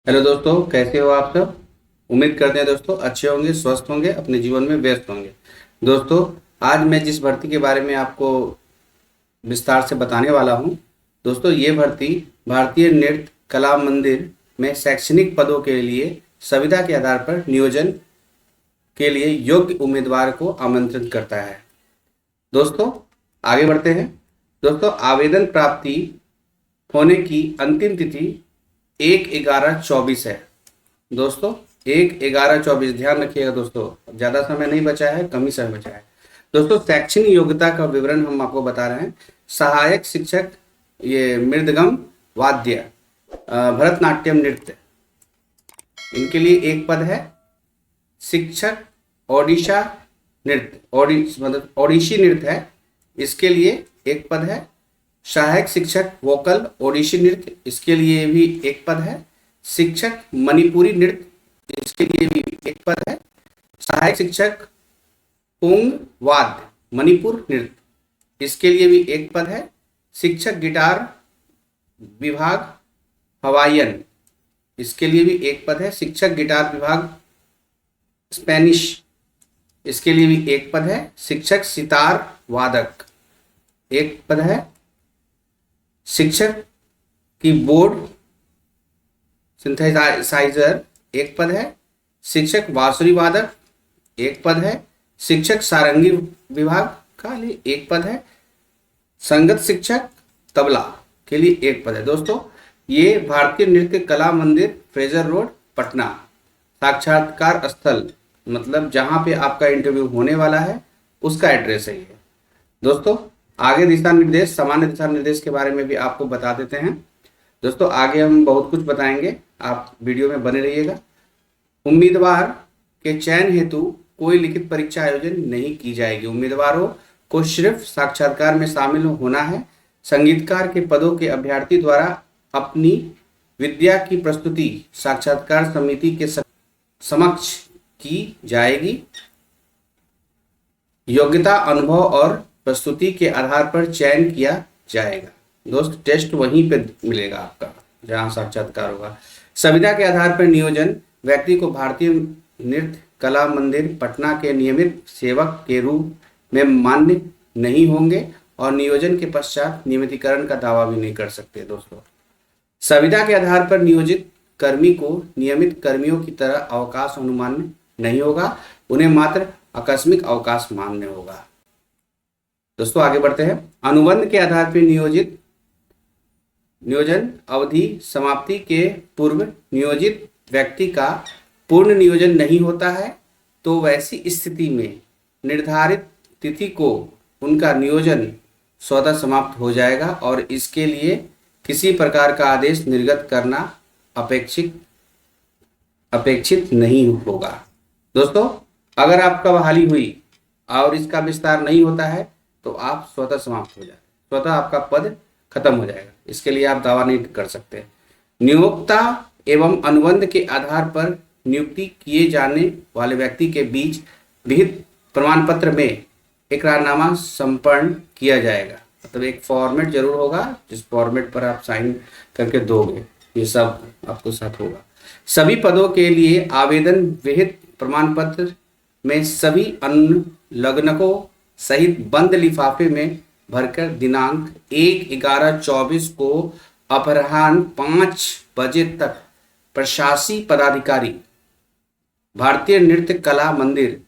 Hello दोस्तों, कैसे हो आप सब। उम्मीद करते हैं दोस्तों अच्छे होंगे, स्वस्थ होंगे, अपने जीवन में व्यस्त होंगे। दोस्तों, आज मैं जिस भर्ती के बारे में आपको विस्तार से बताने वाला हूं, दोस्तों ये भर्ती भारतीय नृत्य कला मंदिर में शैक्षणिक पदों के लिए संविदा के आधार पर नियोजन के लिए योग्य उम्मीदवार को आमंत्रित करता है। दोस्तों, आगे बढ़ते हैं। दोस्तों, आवेदन प्राप्ति होने की अंतिम तिथि 1/11/24 है। दोस्तों, 1/11/24 ध्यान रखिएगा दोस्तों, ज़्यादा समय नहीं बचा है, कम ही समय बचा है। दोस्तों, शैक्षणिक योग्यता का विवरण हम आपको बता रहे हैं। सहायक शिक्षक, ये मृदंगम वाद्य, भरतनाट्यम नृत्य, इनके लिए एक पद है। शिक्षक ओडिशा नृत्य, मतलब ओडिशी नृत्य है, इसके लिए एक पद है। सहायक शिक्षक वोकल ओडिशी नृत्य, इसके लिए भी एक पद है। शिक्षक मणिपुरी नृत्य, इसके लिए भी एक पद है। सहायक शिक्षक पुंग वाद्य मणिपुर नृत्य, इसके लिए भी एक पद है। शिक्षक गिटार विभाग हवाईयन, इसके लिए भी एक पद है। शिक्षक गिटार विभाग स्पेनिश, इसके लिए भी एक पद है। शिक्षक सितार वादक, एक पद है। शिक्षक कीबोर्ड सिंथेसाइजर, एक पद है। शिक्षक बांसुरी वादक, एक पद है। शिक्षक सारंगी विभाग का लिए एक पद है। संगत शिक्षक तबला के लिए एक पद है। दोस्तों, ये भारतीय नृत्य कला मंदिर, फ्रेजर रोड, पटना, साक्षात्कार स्थल, मतलब जहां पे आपका इंटरव्यू होने वाला है उसका एड्रेस है ये। दोस्तों, आगे दिशा निर्देश, सामान्य दिशा निर्देश के बारे में भी आपको बता देते हैं। दोस्तों, आगे हम बहुत कुछ बताएंगे, आप वीडियो में बने रहिएगा। उम्मीदवार के चयन हेतु कोई लिखित परीक्षा आयोजन नहीं की जाएगी। उम्मीदवारों को सिर्फ साक्षात्कार में शामिल होना है। संगीतकार के पदों के अभ्यर्थी द्वारा अपनी विद्या की प्रस्तुति साक्षात्कार समिति के समक्ष की जाएगी। योग्यता, अनुभव और प्रस्तुति के आधार पर चयन किया जाएगा। दोस्त, टेस्ट वहीं पे मिलेगा आपका जहां साक्षात्कार होगा। संविदा के आधार पर नियोजन व्यक्ति को भारतीय नृत्य कला मंदिर पटना के नियमित सेवक के रूप में मान्य नहीं होंगे और नियोजन के पश्चात नियमितीकरण का दावा भी नहीं कर सकते। दोस्तों, संविदा के आधार पर नियोजित कर्मी को नियमित कर्मियों की तरह अवकाश अनुमान्य नहीं होगा, उन्हें मात्र आकस्मिक अवकाश मान्य होगा। दोस्तों, आगे बढ़ते हैं। अनुबंध के आधार पर नियोजन अवधि समाप्ति के पूर्व नियोजित व्यक्ति का पूर्ण नियोजन नहीं होता है तो वैसी स्थिति में निर्धारित तिथि को उनका नियोजन स्वतः समाप्त हो जाएगा और इसके लिए किसी प्रकार का आदेश निर्गत करना अपेक्षित नहीं होगा। दोस्तों, अगर आपका बहाली हुई और इसका विस्तार नहीं होता है तो आप स्वतः समाप्त हो जाए, स्वतः आपका पद खत्म हो जाएगा, इसके लिए आप दावा नहीं कर सकते। नियोक्ता एवं अनुबंध के आधार पर नियुक्ति किए जाने वाले व्यक्ति के बीच विहित प्रमाण पत्र में इकरारनामा संपन्न किया जाएगा। मतलब एक फॉर्मेट जरूर होगा जिस फॉर्मेट पर आप साइन करके दोगे, ये सब आपको साथ होगा। सभी पदों के लिए आवेदन विहित प्रमाण पत्र में सभी अनुलग्नकों सहित बंद लिफाफे में भरकर दिनांक 1/11/24 को अपराह्न 5 बजे तक प्रशासी पदाधिकारी, भारतीय नृत्य कला मंदिर,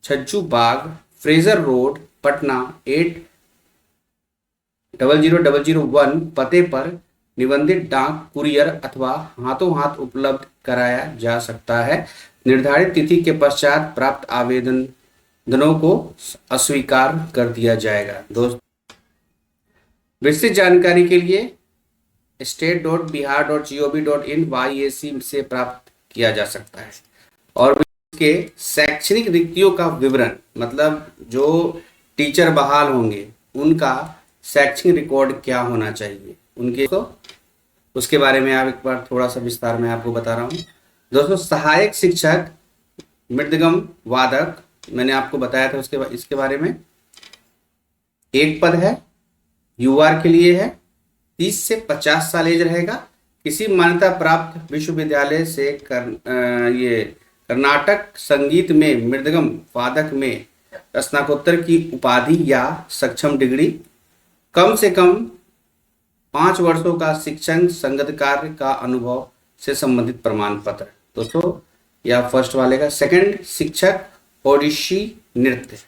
छज्जू बाग, फ्रेजर रोड, पटना 800001 पते पर निबंधित डाक, कुरियर अथवा हाथों हाथ उपलब्ध कराया जा सकता है। निर्धारित तिथि के पश्चात प्राप्त आवेदनों को अस्वीकार कर दिया जाएगा। दोस्त, विस्तृत जानकारी के लिए state.bihar.gov.in YAC से प्राप्त किया जा सकता है। और इसके शैक्षणिक रिक्तियों का विवरण, मतलब जो टीचर बहाल होंगे उनका शैक्षणिक रिकॉर्ड क्या होना चाहिए उनके, तो उसके बारे में आप एक बार थोड़ा सा विस्तार में आपको बता रहा हूँ। दोस्तों, सहायक शिक्षक मृदंगम वादक, मैंने आपको बताया था इसके बारे में, एक पद है। यूआर के लिए है, 30 से 50 साल एज रहेगा। किसी मान्यता प्राप्त विश्वविद्यालय से ये कर्नाटक संगीत में मृदंगम वादक में स्नातकोत्तर की उपाधि या सक्षम डिग्री, कम से कम 5 वर्षों का शिक्षण संगत कार्य का अनुभव से संबंधित प्रमाण पत्र। दोस्तों या फर्स्ट वाले का। सेकंड, शिक्षक ओडिसी नृत्य,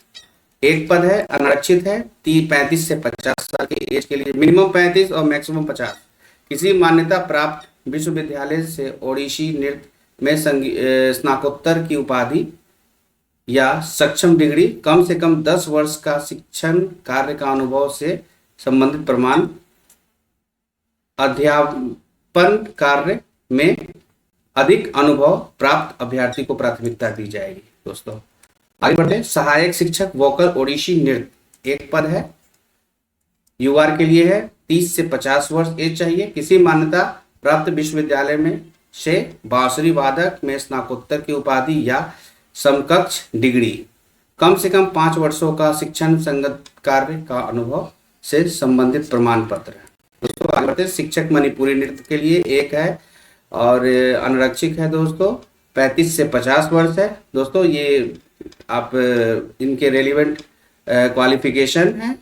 एक पद है, अनारक्षित है, 35 से 50 साल की एज के लिए, मिनिमम 35 और मैक्सिमम 50। किसी मान्यता प्राप्त विश्वविद्यालय से ओडिसी नृत्य में स्नातकोत्तर की उपाधि या सक्षम डिग्री, कम से कम 10 वर्ष का शिक्षण कार्य का अनुभव से संबंधित प्रमाण, अध्यापन कार्य में अधिक अनुभव प्राप्त अभ्यर्थी को प्राथमिकता दी जाएगी। दोस्तों आगे बढ़ते हैं। सहायक शिक्षक वोकल ओडिसी नृत्य, एक पद है, यूआर के लिए है, 30 से 50 वर्ष एज चाहिए। किसी मान्यता प्राप्त विश्वविद्यालय में से बांसुरी वादक में स्नातकोत्तर की उपाधि या समकक्ष डिग्री, कम से कम 5 वर्षों का शिक्षण संगत कार्य का अनुभव से संबंधित प्रमाण पत्र। दोस्तों आगे बढ़ते हैं। शिक्षक मणिपुरी नृत्य के लिए एक है और अनारक्षित है दोस्तों, 35 से 50 वर्ष है। दोस्तों ये आप इनके रेलिवेंट क्वालिफिकेशन है,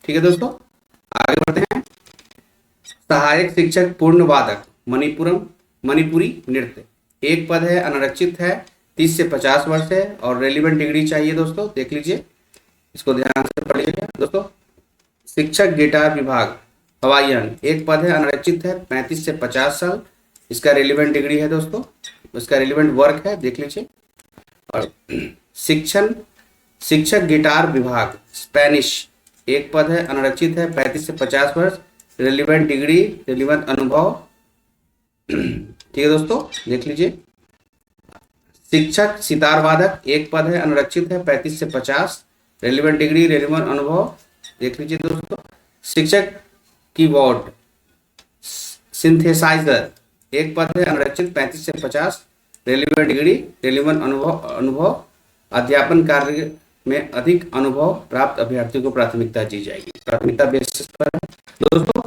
ठीक है दोस्तों। आगे बढ़ते हैं। सहायक शिक्षक पूर्ण वादक मणिपुरी नृत्य, एक पद है, अनारक्षित है, 30 से 50 वर्ष है और रेलिवेंट डिग्री चाहिए। दोस्तों देख लीजिए, इसको ध्यान से पढ़िएगा। दोस्तों शिक्षक गिटार विभाग हवाईयन, एक पद है, अनारक्षित है, 35 से 50 साल, इसका रेलिवेंट डिग्री है दोस्तों, इसका रेलिवेंट वर्क है, देख लीजिए। और शिक्षक गिटार विभाग स्पेनिश, एक पद है, अनारक्षित है, 35 से 50 वर्ष, रेलिवेंट डिग्री, रेलिवेंट अनुभव, ठीक है दोस्तों देख लीजिए। शिक्षक सितार वादक, एक पद है, अनारक्षित है, 35 से 50, रेलिवेंट डिग्री, रेलिवेंट अनुभव, देख लीजिए दोस्तों। शिक्षक कीबोर्ड सिंथेसाइजर, एक पद है, अनारक्षित, 35 से 50, रेलिवेंट डिग्री, रेलिवेंट अनुभव, अध्यापन कार्य में अधिक अनुभव प्राप्त अभ्यर्थियों को प्राथमिकता दी जाएगी, प्राथमिकता बेसिस पर। दोस्तों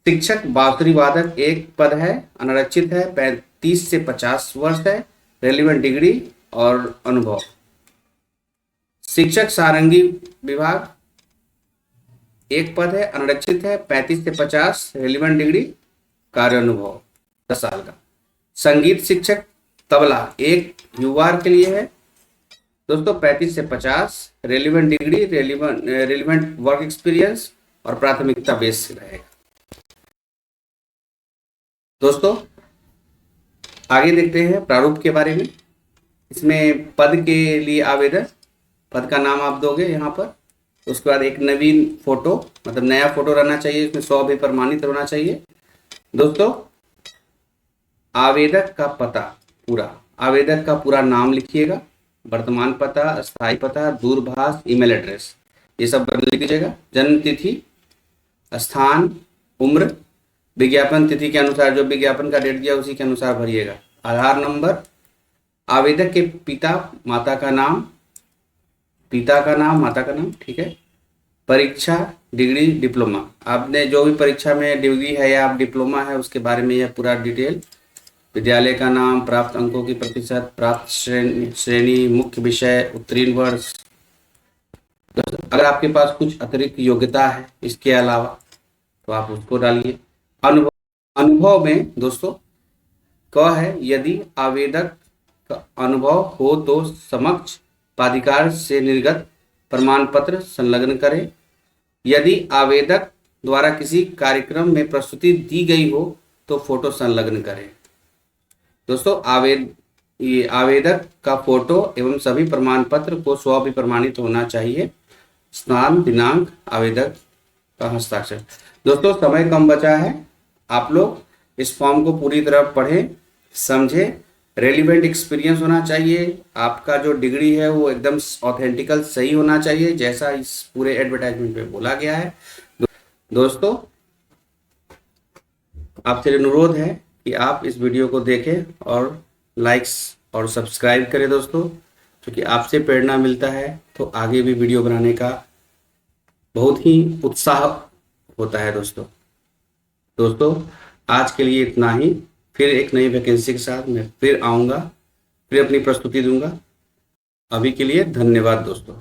शिक्षक बांसुरी वादक, एक पद है, अनारक्षित है, 35 से 50 वर्ष है, रेलिवेंट डिग्री और अनुभव। शिक्षक सारंगी विभाग, एक पद है, अनारक्षित है, 35 से 50, रेलिवेंट डिग्री, कार्य अनुभव 10 साल का। संगीत शिक्षक तबला, एक यूआर के लिए है दोस्तों, 35 से 50, relevant degree, relevant work experience और प्राथमिकता बेस रहेगा। दोस्तों आगे देखते हैं प्रारूप के बारे में। इसमें पद के लिए आवेदन, पद का नाम आप दोगे यहाँ पर, उसके बाद एक नवीन फोटो, मतलब नया फोटो रहना चाहिए, इसमें 100 भी प्रमाणित होना चाहिए। दोस्तों आवेदक का पता पूरा, आवेदक का पूरा नाम लिखिएगा, वर्तमान पता, स्थायी पता, दूरभाष, ईमेल एड्रेस, ये सब लिख दीजिएगा। जन्म तिथि, स्थान, उम्र, विज्ञापन तिथि के अनुसार, जो विज्ञापन का डेट दिया उसी के अनुसार भरिएगा। आधार नंबर, आवेदक के पिता माता का नाम, माता का नाम, ठीक है। परीक्षा, डिग्री, डिप्लोमा, आपने जो भी परीक्षा में डिग्री है या आप डिप्लोमा है उसके बारे में यह पूरा डिटेल। विद्यालय का नाम, प्राप्त अंकों की प्रतिशत, प्राप्त श्रेणी, मुख्य विषय, उत्तीर्ण वर्ष। अगर आपके पास कुछ अतिरिक्त योग्यता है इसके अलावा तो आप उसको डालिए। अनुभव में दोस्तों क्या है, यदि आवेदक का अनुभव हो तो समक्ष प्राधिकार से निर्गत प्रमाण पत्र संलग्न करें। यदि आवेदक द्वारा किसी कार्यक्रम में प्रस्तुति दी गई हो तो फोटो संलग्न करें। दोस्तों आवेदक का फोटो एवं सभी प्रमाण पत्र को भी प्रमाणित होना चाहिए। स्थान, दिनांक, आवेदक का हस्ताक्षर। दोस्तों समय कम बचा है, आप लोग इस फॉर्म को पूरी तरह पढ़ें, समझें। रेलिवेंट एक्सपीरियंस होना चाहिए, आपका जो डिग्री है वो एकदम ऑथेंटिकल सही होना चाहिए जैसा इस पूरे एडवर्टाइजमेंट में बोला गया है। दोस्तों आपसे अनुरोध है कि आप इस वीडियो को देखें और लाइक्स और सब्सक्राइब करें दोस्तों, क्योंकि आपसे प्रेरणा मिलता है तो आगे भी वीडियो बनाने का बहुत ही उत्साह होता है दोस्तों। आज के लिए इतना ही। फिर एक नई वैकेंसी के साथ मैं फिर आऊँगा, फिर अपनी प्रस्तुति दूंगा। अभी के लिए धन्यवाद दोस्तों।